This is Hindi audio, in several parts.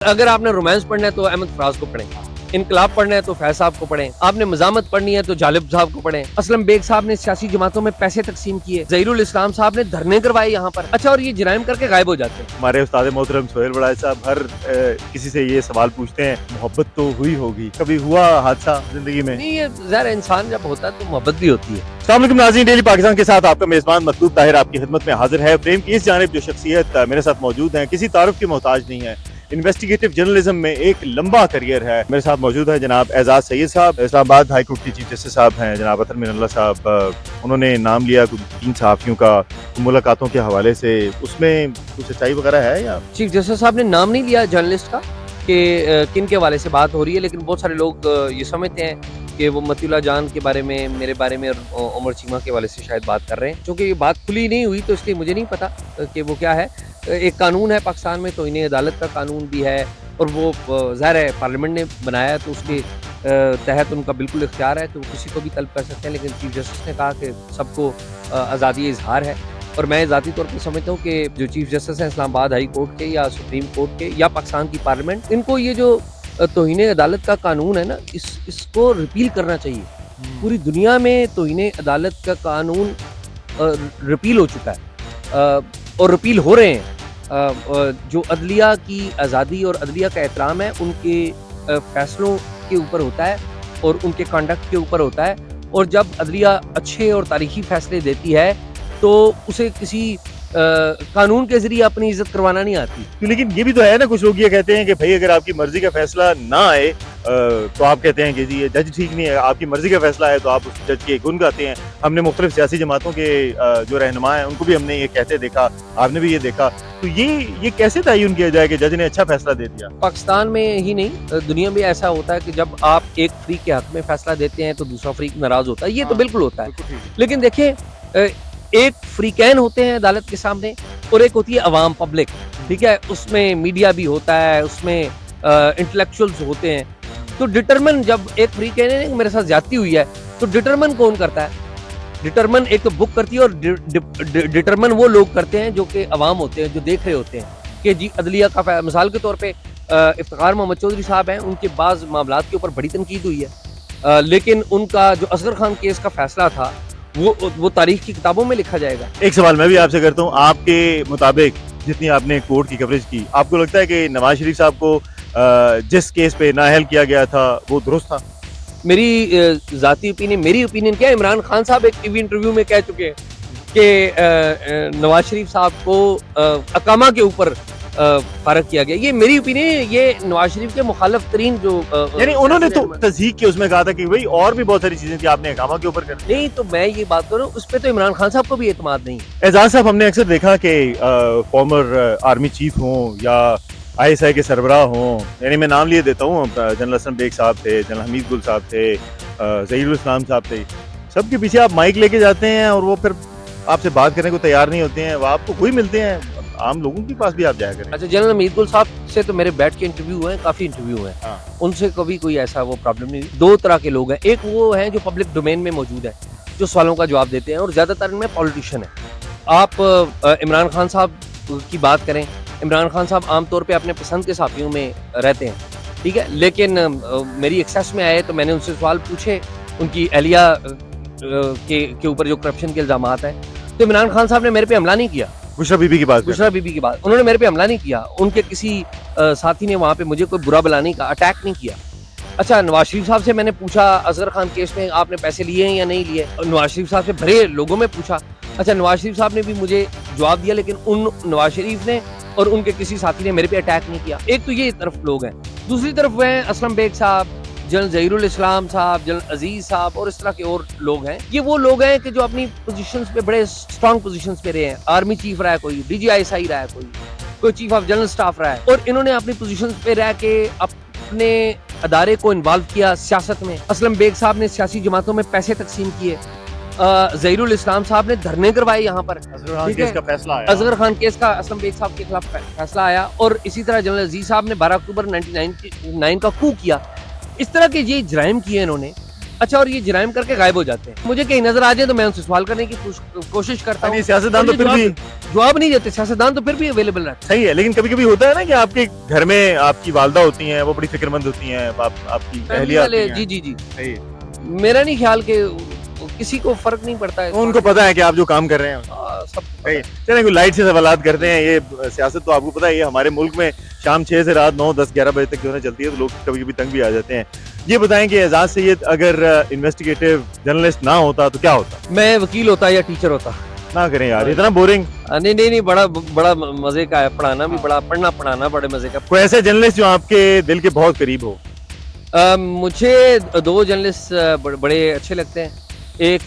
अगर आपने रोमांस पढ़ना है तो अहमद फराज को पढ़ें, इनकलाब पढ़ना है तो फैज साहब को पढ़ें, आपने मजामत पढ़नी है तो जालिब साहब को पढ़ें, असलम बेग साहब ने सियासी जमातों में पैसे तकसीम किए, ज़हीरुल इस्लाम साहब ने धरने करवाए यहाँ पर। अच्छा, और ये जराइम करके गायब हो जाते हैं। हमारे उस्ताद मोहतरम सोहेल बड़ाई साहब हर किसी से ये सवाल पूछते हैं, मोहब्बत तो हुई होगी, कभी हुआ हादसा जिंदगी में? नहीं, ये ज़ाहिर इंसान जब होता है तो मोहब्बत भी होती है। अस्सलाम वालेकुम नाज़रीन, डेली पाकिस्तान के साथ आपका मेजबान मतलूब ताहिर आपकी खिदमत में हाजिर है। फ्रेम की इस जानिब जो शख्सियत मेरे साथ मौजूद है, किसी तारुफ की मोहताज नहीं है। इन्वेस्टिगेटिव जर्नलिज्म में एक लंबा करियर है। मेरे साथ मौजूद है जनाब एजाज सैयद साहब, इस्लामाबाद हाई कोर्ट के चीफ जस्टिस साहब हैं जनाब अतर मिनल्ला साहब। उन्होंने नाम लिया कुछ 3 सहाफ़ियों का मुलाकातों के हवाले से, उसमें कुछ सच्चाई वगैरह है या? चीफ जस्टिस साहब ने नाम नहीं लिया जर्नलिस्ट का कि किन के हवाले से बात हो रही है, लेकिन बहुत सारे लोग ये समझते हैं कि वो मतीउल्लाह जान के बारे में, मेरे बारे में और उमर चीमा के हवाले से शायद बात कर रहे हैं। क्योंकि ये बात खुली नहीं हुई तो इसलिए मुझे नहीं पता कि वो क्या है। एक कानून है पाकिस्तान में, तो इन्हें अदालत का कानून भी है और वो ज़ाहिर है पार्लियामेंट ने बनाया है तो उसके तहत उनका बिल्कुल इख्तियार है, तो किसी को भी तलब कर सकते हैं। लेकिन चीफ जस्टिस ने कहा कि सबको आज़ादी इजहार है, और मैं ज़ाती तौर पर समझता हूँ कि जो चीफ जस्टिस हैं इस्लामाबाद हाई कोर्ट के या सुप्रीम कोर्ट के या पाकिस्तान की पार्लियामेंट, इनको ये जो तौहीन अदालत का कानून है ना, इसको रिपील करना चाहिए। पूरी दुनिया में तौहीन अदालत का कानून रिपील हो चुका है और रिपील हो रहे हैं। जो अदलिया की आज़ादी और अदलिया का एहतराम है उनके फैसलों के ऊपर होता है और उनके कंडक्ट के ऊपर होता है। और जब अदलिया अच्छे और तारीखी फैसले देती है तो उसे किसी कानून के जरिए अपनी इज्जत करवाना नहीं आती। लेकिन ये भी तो है ना, कुछ लोग ये कहते हैं कि भाई अगर आपकी मर्जी का फैसला ना आए तो आप कहते हैं कि जी ये जज ठीक नहीं है। आपकी मर्जी का फैसला है तो आप उस जज के गुण गाते हैं। हमने मुख्तलिफ सियासी जमातों के जो रहनुमा हैं उनको भी हमने ये कहते देखा, आपने भी ये देखा। तो ये कैसे तयन किया जाए कि जज ने अच्छा फैसला दे दिया? पाकिस्तान में ही नहीं, दुनिया में ऐसा होता है कि जब आप एक फ्रीक के हक में फैसला देते हैं तो दूसरा फ्रीक नाराज होता है। ये तो बिल्कुल होता है। लेकिन देखिए, एक फ्रीकैन होते हैं अदालत के सामने और एक होती है अवाम, पब्लिक, ठीक है। उसमें मीडिया भी होता है, उसमें इंटेलेक्चुअल्स होते हैं। तो डिटरमिन, जब एक फ्रीकैन है मेरे साथ ज्यादती हुई है तो डिटरमिन कौन करता है? डिटरमिन एक तो बुक करती है और डिटरमिन वो लोग करते हैं जो कि अवाम होते हैं, जो देख रहे होते हैं कि जी अदलिया का, मिसाल के तौर पे इफ्तिखार मोहम्मद चौधरी साहब हैं, उनके बाज़ मामलात के ऊपर बड़ी तनकीद हुई है, लेकिन उनका जो असगर खान केस का फैसला था वो तारीख की किताबों में लिखा जाएगा। एक सवाल मैं भी आपसे करता हूँ, आपके मुताबिक जितनी आपने कोर्ट की कवरेज की, आपको लगता है कि नवाज शरीफ साहब को जिस केस पे नाअहल किया गया था वो दुरुस्त था? मेरी जाती ओपिनियन, मेरी ओपिनियन क्या है, इमरान खान साहब एक टीवी इंटरव्यू में कह चुके हैं कि नवाज शरीफ साहब को अकामा के ऊपर फारग किया गया। ये मेरी ओपिनियन, ये नवाज शरीफ के मुखालिफ तरीन जो यानी उन्होंने तो तस्दीक की, उसमें कहा था कि भाई और भी बहुत सारी चीजें थी, आपने अकामा के ऊपर कर दी। नहीं, तो मैं ये बात करूँ उस पर तो इमरान खान साहब को भी एतमाद नहीं। एजाज साहब, हमने अक्सर देखा कि फॉर्मर आर्मी चीफ हों या ISI के सरबराह हों, यानी मैं नाम लिए देता हूँ, जनरल असलम बेग साहब थे, जनरल हमीद गुल साहब थे, ज़हीरुल इस्लाम साहब थे, सबके पीछे आप माइक लेके जाते हैं और वो फिर आपसे बात करने को तैयार नहीं होते हैं। वो आपको कोई मिलते हैं, आम लोगों के पास भी आप जाया करें। अच्छा, जनरल हमीद गुल साहब से तो मेरे बैठ के इंटरव्यू हुए हैं, काफ़ी इंटरव्यू हुए हैं। हाँ। उनसे कभी कोई ऐसा वो प्रॉब्लम नहीं। 2 तरह के लोग हैं, एक वो हैं जो पब्लिक डोमेन में मौजूद है, जो सवालों का जवाब देते हैं, और ज़्यादातर इनमें पॉलिटिशियन है। आप इमरान खान साहब की बात करें, इमरान खान साहब आमतौर पे अपने पसंद के साथियों में रहते हैं, ठीक है। लेकिन मेरी एक्सेस में आए तो मैंने उनसे सवाल पूछे उनकी अहलिया के ऊपर जो करप्शन के इल्ज़ामात हैं, तो इमरान खान साहब ने मेरे पे हमला नहीं किया। बुशरा बीबी की बात, उन्होंने मेरे पे हमला नहीं किया। उनके किसी साथी ने वहाँ पे मुझे कोई बुरा भला नहीं कहा, अटैक नहीं किया। अच्छा, नवाज शरीफ साहब से मैंने पूछा असगर खान केस में आपने पैसे लिए हैं या नहीं लिए, और नवाज शरीफ साहब से भरे लोगों में पूछा। अच्छा, नवाज शरीफ साहब ने भी मुझे जवाब दिया, लेकिन उन नवाज शरीफ ने और उनके किसी साथी ने मेरे पे अटैक नहीं किया। एक तो ये तरफ लोग हैं। दूसरी तरफ वह हैं असलम बेग साहब, जनरल ज़हीरुल इस्लाम साहब, जनरल अजीज साहब और इस तरह के और लोग हैं। ये वो लोग हैं कि जो अपनी पोजीशंस पे बड़े स्ट्रॉन्ग पोजीशंस पे रहे हैं। आर्मी चीफ रहा है कोई, DGI रहा है कोई चीफ ऑफ जनरल स्टाफ रहा है, और इन्होंने अपनी पोजीशंस पे रह के अपने अदारे को इन्वॉल्व किया सियासत में। असलम बेग साहब ने सियासी जमातों में पैसे तकसीम किए, ज़हीरुल इस्लाम साहब ने धरने करवाए यहाँ पर। असगर खान केस का असलम बेग साहब के खिलाफ फैसला आया, और इसी तरह जनरल अजीज साहब ने 12 अक्टूबर 1999 का कू किया। इस तरह के ये जराइम किए इन्होंने, अच्छा, और ये जराइम करके गायब हो जाते हैं। मुझे कहीं नजर आ जाए तो मैं उनसे सवाल करने की कोशिश करता हूँ। यानी सियासतदान तो और फिर ये भी जवाब नहीं देते, सियासतदान तो फिर भी अवेलेबल रहते सही है, लेकिन कभी कभी होता है ना कि आपके घर में आपकी वालदा होती हैं, वो बड़ी फिक्रमंद होती हैं, आपकी हैं। अहलिया वाले, होती हैं। जी जी जी, सही है। मेरा नहीं ख्याल कि किसी को फर्क नहीं पड़ता है। उनको पता है कि आप जो काम कर रहे हैं। सब सही है। चलिए कोई लाइट से सवालात करते हैं। ये सियासत तो आपको पता है, ये हमारे मुल्क में शाम 6 से रात 9, 10, 11 बजे तक जो है चलती है, तो लोग कभी कभी तंग भी आ जाते हैं। ये बताएं कि एजाज सैयद अगर इन्वेस्टिगेटिव जर्नलिस्ट ना होता तो क्या होता? मैं वकील होता या टीचर होता। ना करें यार, इतना बोरिंग। नहीं नहीं नहीं, बड़ा बड़ा मजे का है, पढ़ाना भी बड़ा, पढ़ाना बड़े मजे का। कोई ऐसे जर्नलिस्ट जो आपके दिल के बहुत करीब हो? मुझे दो जर्नलिस्ट बड़े अच्छे लगते हैं। एक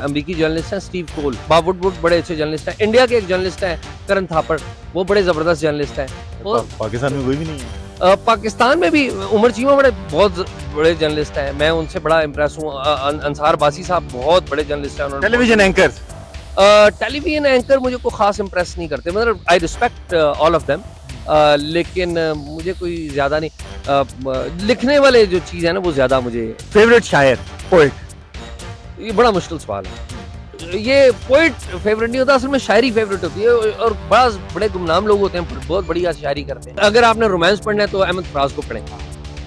अमेरिकी जर्नलिस्ट है स्टीव कोल, बॉब वुडवर्ड, बड़े अच्छे जर्नलिस्ट हैं। इंडिया के एक जर्नलिस्ट हैं करण थापड़, वो बड़े जबरदस्त जर्नलिस्ट हैं। और पाकिस्तान में कोई भी नहीं है। पाकिस्तान में भी उमर चीमा बहुत बड़े जर्नलिस्ट हैं, मैं उनसे बड़ा इम्प्रेस हूँ। अंसार बासी साहब बहुत बड़े जर्नलिस्ट हैं। Television anchors? टेलीविजन एंकर मुझे को खास इम्प्रेस नहीं करते, मतलब I respect all of them, लेकिन मुझे कोई ज्यादा नहीं। लिखने वाले जो चीज है ना वो ज्यादा मुझे। फेवरेट शायर, पोएट? ये बड़ा मुश्किल सवाल है। ये पोइट फेवरेट नहीं होता, असल में शायरी फेवरेट होती है। और बड़े गुमनाम लोग होते हैं, बहुत बढ़िया शायरी करते हैं। अगर आपने रोमांस पढ़ना है तो अहमद फराज को पढ़ें,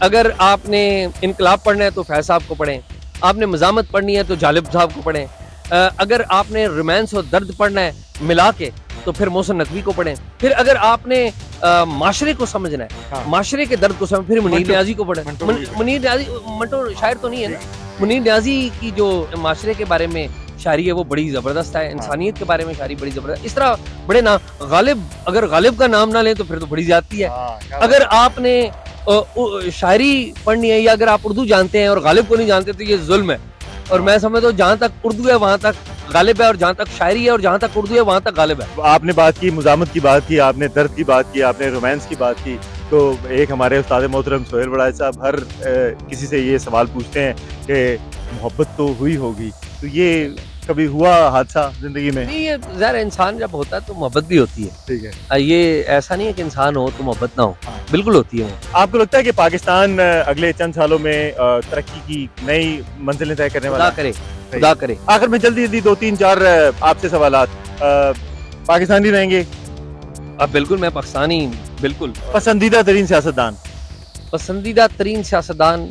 अगर आपने इनकलाब पढ़ना है तो फैज साहब को पढ़ें, आपने मजामत पढ़नी है तो जालिब साहब को पढ़ें, अगर आपने रोमांस और दर्द पढ़ना है मिला के तो फिर मोहसिन नकवी को पढ़ें, फिर अगर आपने माशरे को समझना है, हाँ। माशरे के दर्द को समझ, फिर मुनीर न्याजी को पढ़ें। मुनीर न्याजी मंटो शायर तो नहीं है ना, मुनीर न्याजी की जो माशरे के बारे में शायरी है वो बड़ी जबरदस्त है, इंसानियत के बारे में शायरी बड़ी जबरदस्त। इस तरह बड़े नाम, गालिब, अगर गालिब का नाम ना लें तो फिर तो बड़ी ज्यादती है। अगर आपने शायरी पढ़नी है या अगर आप उर्दू जानते हैं और गालिब को नहीं जानते तो ये जुल्म है। और मैं समझता हूँ जहाँ तक उर्दू है वहाँ तक गालिब है, और जहाँ तक शायरी है और जहाँ तक उर्दू है वहाँ तक गालिब है। आपने बात की मुजामत की, बात की आपने, दर्द की बात की आपने, रोमांस की बात की, तो एक हमारे उस्ताद मोहतरम सोहेल बड़ाई साहब हर किसी से ये सवाल पूछते हैं कि मोहब्बत तो हुई होगी, तो ये कभी हुआ हादसा जिंदगी में? नहीं, ये ज़ाहिर इंसान जब होता है तो मोहब्बत भी होती है। ठीक है। ये ऐसा नहीं है कि इंसान हो तो मोहब्बत ना हो, बिल्कुल होती है। आपको लगता है कि पाकिस्तान अगले चंद सालों में तरक्की की नई मंजिलें तय करने वाला है? खुदा करे। आखिर में जल्दी जल्दी 2, 3, 4 आपसे सवालात। पाकिस्तानी रहेंगे? अब बिल्कुल मैं पाकिस्तानी, बिल्कुल। पसंदीदा तरीन सियासतदान? पसंदीदा तरीन सियासतदान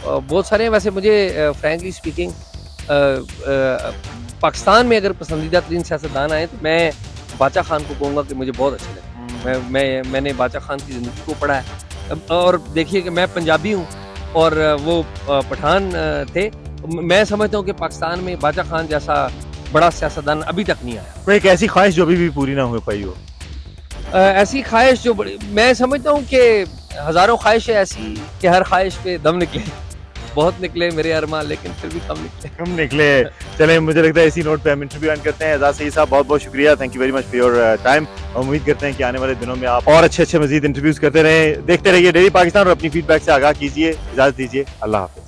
बहुत सारे हैं वैसे। मुझे फ्रैंकली स्पीकिंग पाकिस्तान में अगर पसंदीदा तरीन सियासतदान आए तो मैं बादशाह खान को कहूँगा कि मुझे बहुत अच्छे लगे। मैंने बादशाह खान की ज़िंदगी को पढ़ा है, और देखिए कि मैं पंजाबी हूँ और वो पठान थे। मैं समझता हूँ कि पाकिस्तान में बादशाह खान जैसा बड़ा सियासतदान अभी तक नहीं आया। कोई एक ऐसी ख्वाहिश जो अभी भी पूरी ना हो पाई हो? ऐसी ख्वाहिश जो बड़ी, मैं समझता हूँ कि हज़ारों ख्वाहिशें ऐसी कि हर ख्वाहिश पे दम निकले। बहुत निकले मेरे अरमान, लेकिन फिर भी कम निकले। चलें, मुझे लगता है इसी नोट पे हम इंटरव्यू एंड करते हैं। एजाज सईद साहब बहुत बहुत शुक्रिया, thank you very much for your time. उम्मीद करते हैं कि आने वाले दिनों में आप और अच्छे अच्छे मजीद इंटरव्यूज करते रहें। देखते रहिए डेली पाकिस्तान और अपनी फीडबैक से आगाह कीजिए। इजाजत दीजिए, अल्लाह हाफिज़।